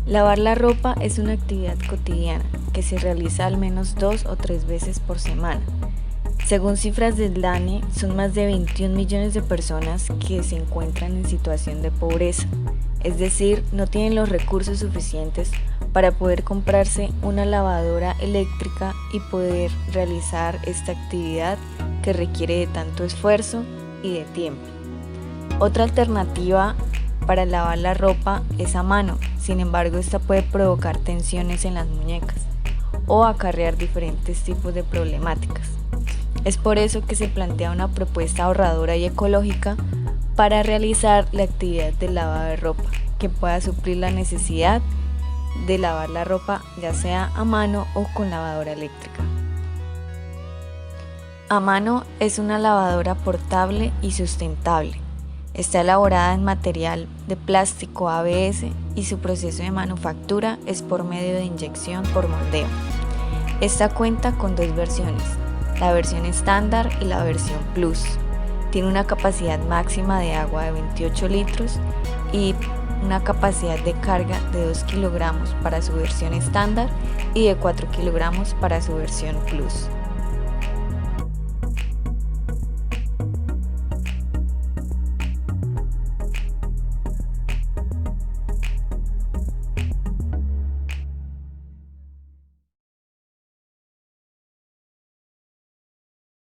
Lavar la ropa es una actividad cotidiana que se realiza al menos 2 o 3 veces por semana. Según cifras del DANE, son más de 21 millones de personas que se encuentran en situación de pobreza, es decir, no tienen los recursos suficientes para poder comprarse una lavadora eléctrica y poder realizar esta actividad que requiere de tanto esfuerzo y de tiempo. Otra alternativa para lavar la ropa es a mano, sin embargo esta puede provocar tensiones en las muñecas o acarrear diferentes tipos de problemáticas. Es por eso que se plantea una propuesta ahorradora y ecológica para realizar la actividad de lavado de ropa, que pueda suplir la necesidad de lavar la ropa ya sea a mano o con lavadora eléctrica. A mano es una lavadora portable y sustentable. Está elaborada en material de plástico ABS y su proceso de manufactura es por medio de inyección por moldeo. Esta cuenta con 2 versiones, la versión estándar y la versión Plus. Tiene una capacidad máxima de agua de 28 litros y una capacidad de carga de 2 kilogramos para su versión estándar y de 4 kilogramos para su versión Plus.